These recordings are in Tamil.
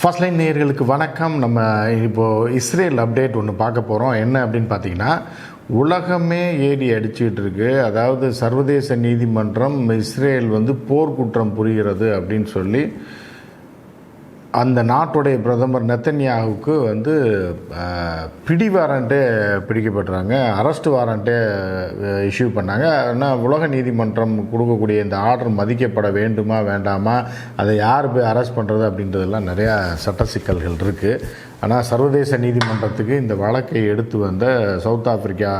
ஃபர்ஸ்ட் லைன் நேயர்களுக்கு வணக்கம். நம்ம இப்போது இஸ்ரேல் அப்டேட் ஒன்று பார்க்க போகிறோம். என்ன அப்படின்னு பார்த்தீங்கன்னா, உலகமே ஏறி அடிச்சுக்கிட்டு இருக்கு. அதாவது சர்வதேச நீதிமன்றம் இஸ்ரேல் போர்க்குற்றம் புரிகிறது அப்படின்னு சொல்லி அந்த நாட்டுடைய பிரதமர் நெத்தன்யாகுவுக்கு பிடி வாரண்ட்டே பிடிக்கப்பட்டுறாங்க, அரெஸ்ட் வாரண்ட்டே இஷ்யூ பண்ணாங்க. ஆனால் உலக நீதிமன்றம் கொடுக்கக்கூடிய இந்த ஆர்டர் மதிக்கப்பட வேண்டுமா வேண்டாமா, அதை யார் போய் அரெஸ்ட் பண்ணுறது அப்படின்றதெல்லாம் நிறையா சட்ட சிக்கல்கள் இருக்குது. ஆனால் சர்வதேச நீதிமன்றத்துக்கு இந்த வழக்கை எடுத்து வந்த சவுத் ஆப்பிரிக்கா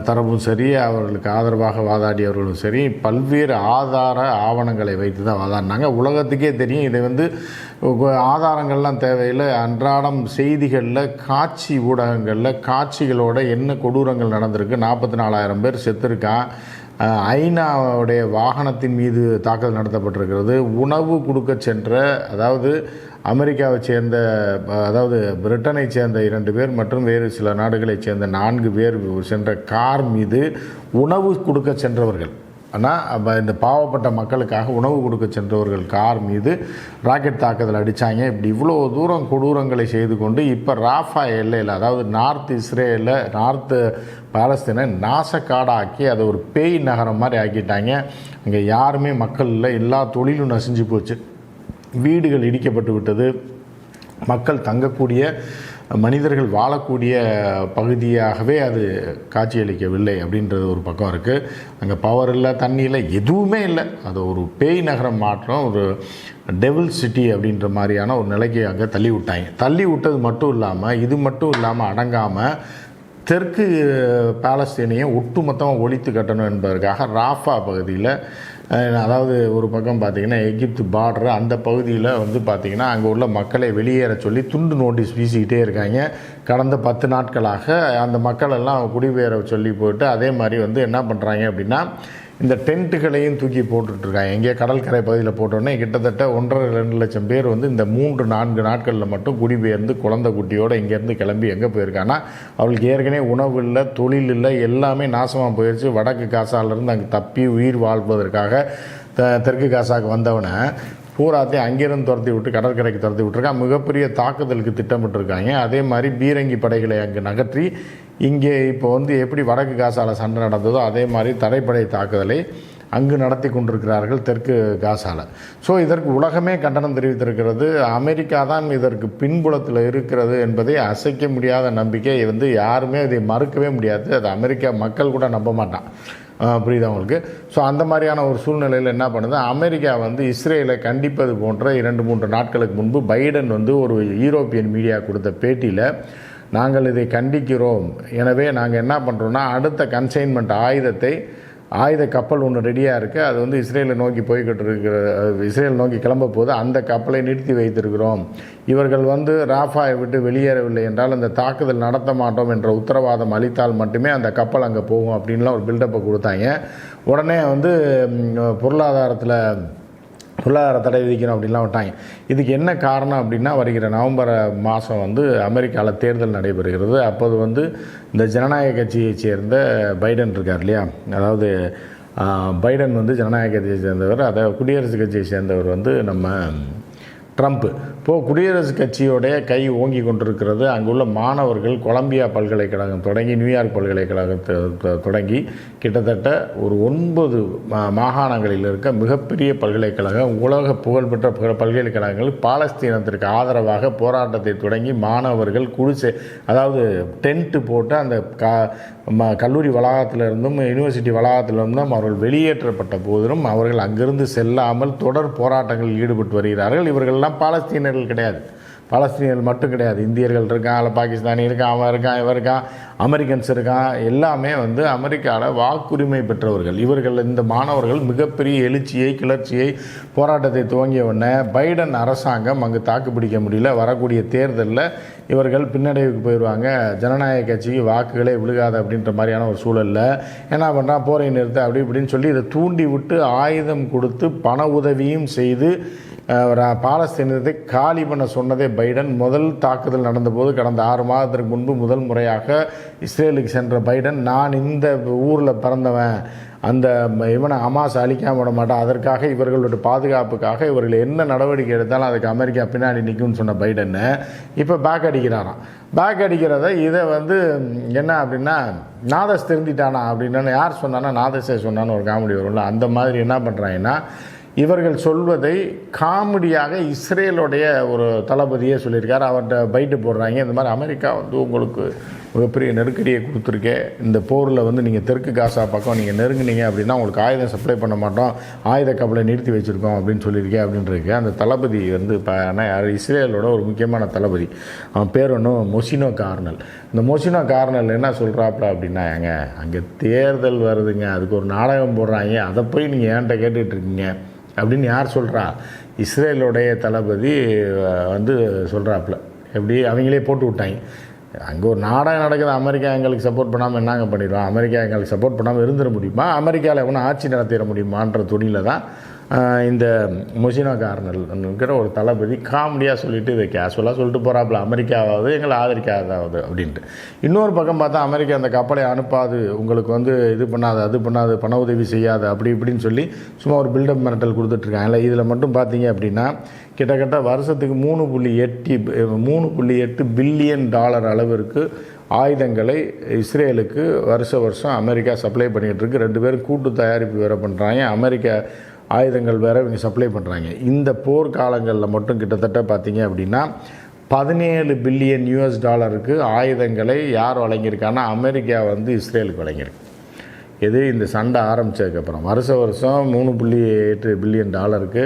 தரப்பும் சரி, அவர்களுக்கு ஆதரவாக வாதாடியவர்களும் சரி, பல்வேறு ஆதார ஆவணங்களை வைத்து தான் வாதாடினாங்க. உலகத்துக்கே தெரியும், இதை ஆதாரங்கள்லாம் தேவையில்லை. அன்றாடம் செய்திகளில், காட்சி ஊடகங்களில் காட்சிகளோட என்ன கொடூரங்கள் நடந்திருக்கு. 44,000 பேர் செத்துருக்கான். ஐநாவுடைய வாகனத்தின் மீது தாக்குதல் நடத்தப்பட்டிருக்கிறது. உணவு கொடுக்க சென்ற, அதாவது அமெரிக்காவை சேர்ந்த, அதாவது பிரிட்டனை சேர்ந்த 2 பேர் மற்றும் வேறு சில நாடுகளைச் சேர்ந்த 4 பேர் சென்ற கார் மீது உணவு கொடுக்க சென்றவர்கள், ஆனால் இந்த பாவப்பட்ட மக்களுக்காக உணவு கொடுக்க சென்றவர்கள் கார் மீது ராக்கெட் தாக்குதல் அடித்தாங்க. இப்படி இவ்வளோ தூரம் கொடூரங்களை செய்து கொண்டு இப்போ ராஃபா எல்லையில், அதாவது நார்த் இஸ்ரேலில், நார்த்து பாலஸ்தீனை நாசக்காடாக்கி அதை ஒரு பேய் நகரம் மாதிரி ஆக்கிட்டாங்க. அங்கே யாருமே மக்கள் இல்லை, எல்லா தொழிலும் நசிஞ்சு போச்சு, வீடுகள் இடிக்கப்பட்டு விட்டது, மக்கள் தங்கக்கூடிய, மனிதர்கள் வாழக்கூடிய பகுதியாகவே அது காட்சியளிக்கவில்லை அப்படின்றது ஒரு பக்கம் இருக்குது. அங்கே பவர் இல்லை, தண்ணி இல்லை, எதுவுமே இல்லை. அது ஒரு பேய் நகரம் மாற்றம், ஒரு டெவில் சிட்டி அப்படின்ற மாதிரியான ஒரு நிலைக்கு அங்கே தள்ளி விட்டாங்க. தள்ளி விட்டது மட்டும் இல்லாமல், இது மட்டும் இல்லாமல் அடங்காமல் தெற்கு பாலஸ்தீனையும் ஒட்டுமொத்தமாக ஒழித்து கட்டணும் என்பதற்காக ராஃபா பகுதியில், அதாவது ஒரு பக்கம் பார்த்திங்கன்னா எகிப்து பார்டர், அந்த பகுதியில் பார்த்திங்கன்னா அங்கே உள்ள மக்களை வெளியேற சொல்லி துண்டு நோட்டீஸ் வீசிக்கிட்டே இருக்காங்க. கடந்த 10 நாட்களாக அந்த மக்களெல்லாம் குடிபெயர சொல்லி போயிட்டு, அதே மாதிரி என்ன பண்ணுறாங்க அப்படின்னா, இந்த டென்ட்டுகளையும் தூக்கி போட்டுட்ருக்காங்க. எங்கேயோ கடற்கரை பகுதியில் போட்டோன்னே கிட்டத்தட்ட 1.5-2 லட்சம் பேர் இந்த 3-4 நாட்களில் மட்டும் குடிபெயர்ந்து குழந்தை குட்டியோடு இங்கேருந்து கிளம்பி எங்கே போயிருக்காங்கன்னா, அவளுக்கு ஏற்கனவே உணவு இல்லை, தொழில் இல்லை, எல்லாமே நாசமாக போயிடுச்சு. வடக்கு காசாலேருந்து அங்கே தப்பி உயிர் வாழ்வதற்காக தெற்கு காசாவுக்கு வந்தவனை பூராத்தையும் அங்கேருந்து துரத்தி விட்டு கடற்கரைக்கு துரத்தி விட்டுருக்கான். மிகப்பெரிய தாக்குதலுக்கு திட்டமிட்டுருக்காங்க. அதே மாதிரி பீரங்கி படைகளை அங்கே நகர்த்தி இங்கே இப்போ எப்படி வடக்கு காசாவில் சண்டை நடந்ததோ அதே மாதிரி தரைப்படை தாக்குதலை அங்கு நடத்தி கொண்டிருக்கிறார்கள் தெற்கு காசாவில். ஸோ இதற்கு உலகமே கண்டனம் தெரிவித்திருக்கிறது. அமெரிக்கா தான் இதற்கு பின்புலத்தில் இருக்கிறது என்பதை அசைக்க முடியாத நம்பிக்கை, யாருமே அதை மறுக்கவே முடியாது. அது அமெரிக்கா மக்கள் கூட நம்ப மாட்டான். புரியுது அவங்களுக்கு. ஸோ அந்த மாதிரியான ஒரு சூழ்நிலையில் என்ன பண்ணுது, அமெரிக்கா இஸ்ரேலை கண்டிப்பது போன்ற 2-3 நாட்களுக்கு முன்பு பைடன் ஒரு யூரோப்பியன் மீடியா கொடுத்த பேட்டியில், நாங்கள் இதை கண்டிக்கிறோம், எனவே நாங்கள் என்ன பண்ணுறோன்னா, அடுத்த கன்சைன்மெண்ட் ஆயுத கப்பல் ஒன்று ரெடியாக இருக்குது, அது இஸ்ரேலை நோக்கி போய்கிட்டு இருக்கிற, இஸ்ரேல் நோக்கி கிளம்ப போது அந்த கப்பலை நிறுத்தி வைத்திருக்கிறோம். இவர்கள் ராஃபாயை விட்டு வெளியேறவில்லை என்றால் அந்த தாக்குதல் நடத்த மாட்டோம் என்ற உத்தரவாதம் அளித்தால் மட்டுமே அந்த கப்பல் அங்கே போகும் அப்படின்லாம் ஒரு பில்டப்பை கொடுத்தாங்க. உடனே பொருளாதார தடை விதிக்கணும் அப்படின்லாம் விட்டாங்க. இதுக்கு என்ன காரணம் அப்படின்னா, வருகிற நவம்பர் மாதம் அமெரிக்காவில் தேர்தல் நடைபெறுகிறது. அப்போது இந்த ஜனநாயக கட்சியை சேர்ந்த பைடன் இருக்கார் இல்லையா, அதாவது பைடன் ஜனநாயக கட்சியை சேர்ந்தவர், அதாவது குடியரசுக் கட்சியை சேர்ந்தவர் நம்ம ட்ரம்ப்பு. இப்போது குடியரசுக் கட்சியோடைய கை ஓங்கி கொண்டிருக்கிறது. அங்குள்ள மாணவர்கள் கொலம்பியா பல்கலைக்கழகம் தொடங்கி நியூயார்க் பல்கலைக்கழகத்தை தொடங்கி கிட்டத்தட்ட ஒரு 9 மாகாணங்களில் இருக்க மிகப்பெரிய பல்கலைக்கழகம், உலக புகழ்பெற்ற பல்கலைக்கழகங்கள் பாலஸ்தீனத்திற்கு ஆதரவாக போராட்டத்தை தொடங்கி மாணவர்கள் அதாவது டென்ட்டு போட்டு அந்த கல்லூரி வளாகத்திலிருந்தும் யூனிவர்சிட்டி வளாகத்திலிருந்தும் அவர்கள் வெளியேற்றப்பட்ட போதிலும் அவர்கள் அங்கிருந்து செல்லாமல் தொடர் போராட்டங்களில் ஈடுபட்டு வருகிறார்கள். இவர்கள்லாம் பாலஸ்தீனர்கள் கிடையாது, பாலஸ்தீனியர்கள் மட்டும் கிடையாது, இந்தியர்கள் இருக்கான், அல்ல பாகிஸ்தானி இருக்கான், அவன் இருக்கான், இவர் இருக்கான், அமெரிக்கன்ஸ் இருக்கான், எல்லாமே அமெரிக்காவில் வாக்குரிமை பெற்றவர்கள். இவர்கள், இந்த மாணவர்கள் மிகப்பெரிய எழுச்சியை, கிளர்ச்சியை, போராட்டத்தை துவங்கிய உடனே பைடன் அரசாங்கம் அங்கு தாக்குப்பிடிக்க முடியல. வரக்கூடிய தேர்தலில் இவர்கள் பின்னடைவுக்கு போயிடுவாங்க, ஜனநாயக கட்சிக்கு வாக்குகளே விழுகாது அப்படின்ற மாதிரியான ஒரு சூழலில் என்ன பண்ணுறான், போரை நிறுத்த அப்படி இப்படின்னு சொல்லி இதை தூண்டி விட்டு ஆயுதம் கொடுத்து பண உதவியும் செய்து பாலஸ்தீனத்தை காலி பண்ண சொன்னதே பைடன். முதல் தாக்குதல் நடந்தபோது கடந்த 6 மாதத்திற்கு முன்பு முதல் முறையாக இஸ்ரேலுக்கு சென்ற பைடன், நான் இந்த ஊரில் பிறந்தவன், அந்த இவனை ஹமாஸ் அழிக்காம விட மாட்டான், அதற்காக இவர்களுடைய பாதுகாப்புக்காக இவர்கள் என்ன நடவடிக்கை எடுத்தாலும் அதுக்கு அமெரிக்கா பின்னாடி நிற்கும்னு சொன்ன பைடன்னு இப்போ பேக் அடிக்கிறாராம். பேக் அடிக்கிறத இதை என்ன அப்படின்னா நாதஸ் திருந்திட்டானா அப்படின்னு யார் சொன்னான்னா நாதஸே சொன்னான்னு ஒரு காமெடி வரும்ல, அந்த மாதிரி என்ன பண்ணுறாங்கன்னா இவர்கள் சொல்வதை காமெடியாக இஸ்ரேலுடைய ஒரு தளபதியே சொல்லியிருக்கார். அவர்கிட்ட பைட்டு போடுறாங்க, இந்த மாதிரி அமெரிக்கா உங்களுக்கு மிகப்பெரிய நெருக்கடியை கொடுத்துருக்கே, இந்த போரில் நீங்கள் தெற்கு காசா பக்கம் நீங்கள் நெருங்குனீங்க அப்படின்னா உங்களுக்கு ஆயுதம் சப்ளை பண்ண மாட்டோம், ஆயுத கப்பலை நிறுத்தி வச்சுருக்கோம் அப்படின்னு சொல்லியிருக்கேன் அப்படின்றது. அந்த தளபதி இப்போ இஸ்ரேலோட ஒரு முக்கியமான தளபதி, அவன் பேர் ஒன்றும் மொசினோ கார்னல். இந்த மொசினோ கார்னல் என்ன சொல்கிறாப்புல அப்படின்னா, அங்கே தேர்தல் வருதுங்க, அதுக்கு ஒரு நாடகம் போடுறாங்க, அதை போய் நீங்கள் ஏன்ட்ட கேட்டுட்ருக்கீங்க அப்படின்னு யார் சொல்கிறா? இஸ்ரேலுடைய தளபதி சொல்கிறாப்புல. எப்படி அவங்களே போட்டு விட்டாங்க, அங்கே ஒரு நாடகம் நடக்குது, அமெரிக்கா எங்களுக்கு சப்போர்ட் பண்ணாமல் என்னங்க பண்ணிடுவோம், அமெரிக்கா எங்களுக்கு சப்போர்ட் பண்ணாமல் இருந்துட முடியுமா, அமெரிக்காவில் எவனும் ஆட்சி நடத்திட முடியுமான்ற துணியில் தான் இந்த மொசினோ கார்னல்ங்கிற ஒரு தளபதி காமெடியாக சொல்லிவிட்டு இதை கேஷுவலாக சொல்லிட்டு போகிறாப்புல, அமெரிக்காவாவது எங்களை ஆதரிக்காதாவது அப்படின்ட்டு. இன்னொரு பக்கம் பார்த்தா அமெரிக்கா அந்த கப்பலை அனுப்பாது, உங்களுக்கு இது பண்ணாது, அது பண்ணாது, பண உதவி செய்யாது, அப்படி இப்படின்னு சொல்லி சும்மா ஒரு பில்டப் மிரட்டல் கொடுத்துட்ருக்காங்கல்ல. இதில் மட்டும் பார்த்தீங்க அப்படின்னா கிட்டத்தட்ட வருஷத்துக்கு 3.8 பில்லியன் டாலர் அளவிற்கு ஆயுதங்களை இஸ்ரேலுக்கு வருஷம் அமெரிக்கா சப்ளை பண்ணிகிட்ருக்கு. 2 பேரும் கூட்டு தயாரிப்பு வேறு பண்ணுறாங்க, அமெரிக்கா ஆயுதங்கள் வேறு இவங்க சப்ளை பண்ணுறாங்க. இந்த போர்க்காலங்களில் மட்டும் கிட்டத்தட்ட பார்த்தீங்க அப்படின்னா 17 பில்லியன் US டாலருக்கு ஆயுதங்களை யார் வழங்கியிருக்காங்கன்னா அமெரிக்கா இஸ்ரேலுக்கு வழங்கியிருக்கு. இது இந்த சண்டை ஆரம்பித்ததுக்கப்புறம் வருஷம் 3.8 பில்லியன் டாலருக்கு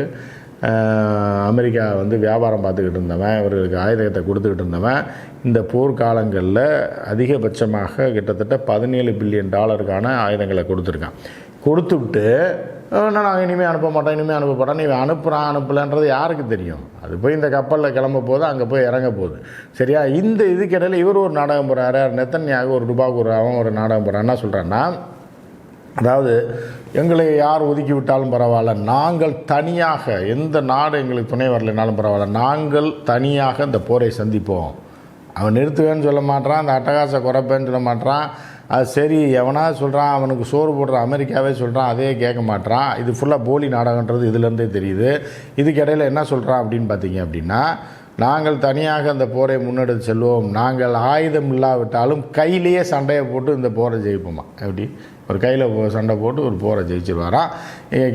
அமெரிக்கா வியாபாரம் பார்த்துக்கிட்டு இருந்தவன், இவர்களுக்கு ஆயுதத்தை கொடுத்துக்கிட்டு இருந்தவன் இந்த போர்க்காலங்களில் அதிகபட்சமாக கிட்டத்தட்ட 17 பில்லியன் டாலருக்கான ஆயுதங்களை கொடுத்துருக்கான். கொடுத்துவிட்டு நாங்கள் இனிமேல் அனுப்ப மாட்டோம், நீ அனுப்பலைன்றது யாருக்கு தெரியும்? அது போய் இந்த கப்பலில் கிளம்ப போது, அங்கே போய் இறங்க போகுது, சரியா? இந்த இதுக்கிடையில் இவர் ஒரு நாடகம் போடுறாரு, நெத்தன்யாகு ஒரு டுபாக்கூர் அவன் ஒரு நாடகம் போடுறான். என்ன சொல்கிறான்னா, அதாவது எங்களை யார் ஒதுக்கி விட்டாலும் பரவாயில்ல, நாங்கள் தனியாக, எந்த நாடு எங்களுக்கு துணை வரலைனாலும் பரவாயில்ல, நாங்கள் தனியாக இந்த போரை சந்திப்போம். அவன் நிறுத்துவேன்னு சொல்ல மாட்டான், அந்த அட்டகாச குறைப்பேன்னு சொல்ல மாட்டான். அது சரி, எவனா சொல்கிறான், அவனுக்கு சோறு போடுற அமெரிக்காவே சொல்கிறான், அதே கேட்க மாட்டான். இது ஃபுல்லாக போலி நாடகன்றது இதுலேருந்தே தெரியுது. இதுக்கிடையில் என்ன சொல்கிறான் அப்படின்னு பார்த்தீங்க அப்படின்னா, நாங்கள் தனியாக இந்த போரை முன்னெடுத்து செல்வோம், நாங்கள் ஆயுதம் இல்லாவிட்டாலும் கையிலேயே சண்டையை போட்டு இந்த போரை ஜெயிப்போமா. எப்படி ஒரு கையில் சண்டை போட்டு ஒரு போரை ஜெயிச்சிருவாராம்.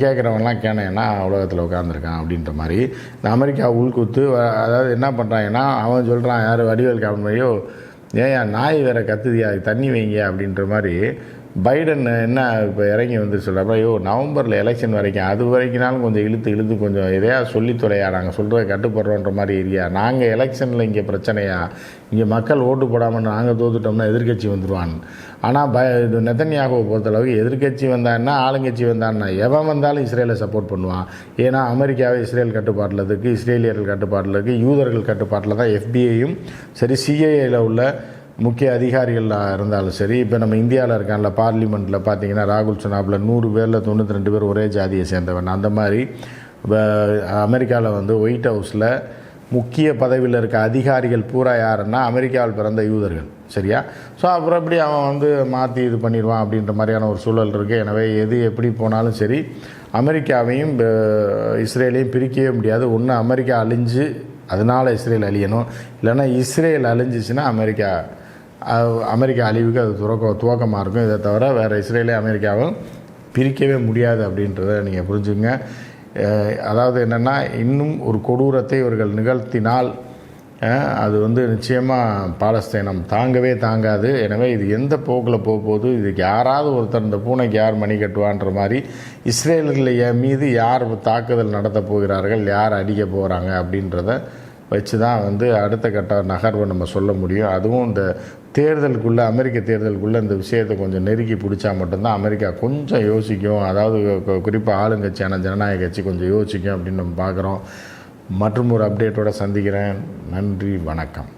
கேட்குறவன்லாம் கேனேன்னா உலகத்தில் உட்காந்துருக்கான் அப்படின்ற மாதிரி இந்த அமெரிக்கா உள்குத்து. அதாவது என்ன பண்ணுறாங்கன்னா, அவன் சொல்கிறான், யார் வடிவேல் காமெடியோ, ஏன் நாய் வேறு கத்துதியா, தண்ணி வைங்க அப்படின்ற மாதிரி பைடன் என்ன இப்போ இறங்கி சொல்கிறப்ப, நவம்பரில் எலெக்ஷன் வரைக்கும், அது வரைக்கும்னாலும் கொஞ்சம் இழுத்து கொஞ்சம் எதையா சொல்லித்துறையா, நாங்கள் சொல்கிறத கட்டுப்படுறோன்ற மாதிரி ஏரியா, நாங்கள் எலெக்ஷனில் இங்கே பிரச்சனையா, இங்கே மக்கள் ஓட்டு போடாமல் நாங்கள் தோத்துட்டோம்னா எதிர்கட்சி வந்துடுவான். ஆனால் நெத்தன்யாகுவை பொறுத்தளவுக்கு எதிர்கட்சி வந்தான்னா ஆளுங்கட்சி வந்தான்னா எவன் வந்தாலும் இஸ்ரேலை சப்போர்ட் பண்ணுவான். ஏன்னா அமெரிக்காவே இஸ்ரேல் கட்டுப்பாட்டில் இருக்குது, இஸ்ரேலியர்கள் கட்டுப்பாட்டில் இருக்குது, யூதர்கள் கட்டுப்பாட்டில் தான் FBIயும் சரி, CIAயில் உள்ள முக்கிய அதிகாரிகள் இருந்தாலும் சரி. இப்போ நம்ம இந்தியாவில் இருக்கான்ல, பார்லிமெண்ட்டில் பார்த்தீங்கன்னா ராகுல் சொன்னாப்பில் 100 பேரில் 92 பேர் ஒரே ஜாதியை சேர்ந்தவன். அந்த மாதிரி அமெரிக்காவில் ஒயிட் ஹவுஸில் முக்கிய பதவியில் இருக்க அதிகாரிகள் பூரா யாருன்னா அமெரிக்காவில் பிறந்த யூதர்கள், சரியா? ஸோ அப்புறம் எப்படி அவன் மாற்றி இது பண்ணிடுவான் அப்படின்ற மாதிரியான ஒரு சூழல் இருக்குது. எனவே எது எப்படி போனாலும் சரி, அமெரிக்காவையும் இஸ்ரேலையும் பிரிக்கவே முடியாது. ஒன்று அமெரிக்கா அழிஞ்சு அதனால் இஸ்ரேல் அழியணும், இல்லைன்னா இஸ்ரேல் அழிஞ்சிச்சுன்னா அமெரிக்கா அழிவுக்கு அது துவக்கமாக இருக்கும். இதை தவிர வேறு இஸ்ரேலே அமெரிக்காவும் பிரிக்கவே முடியாது அப்படின்றத நீங்கள் புரிஞ்சுங்க. அதாவது என்னென்னா, இன்னும் ஒரு கொடூரத்தை இவர்கள் நிகழ்த்தினால் அது நிச்சயமாக பாலஸ்தீனம் தாங்கவே தாங்காது. எனவே இது எந்த போக்கில் போகுது, இதுக்கு யாராவது ஒருத்தர் இந்த பூனைக்கு யார் மணி கட்டுவான்ற மாதிரி இஸ்ரேலிய மீது யார் தாக்குதல் நடத்த போகிறார்கள், யார் அடிக்க போகிறாங்க அப்படின்றத வச்சு தான் அடுத்த கட்ட நகர்வை நம்ம சொல்ல முடியும். அதுவும் இந்த தேர்தலுக்குள்ளே, அமெரிக்க தேர்தலுக்குள்ளே இந்த விஷயத்தை கொஞ்சம் நெருக்கி பிடிச்சா மட்டும்தான் அமெரிக்கா கொஞ்சம் யோசிக்கும். அதாவது குறிப்பாக ஆளுங்கட்சியான ஜனநாயக கட்சி கொஞ்சம் யோசிக்கும் அப்படின்னு நம்ம பார்க்குறோம். மற்றும் ஒரு அப்டேட்டோடு சந்திக்கிறேன். நன்றி, வணக்கம்.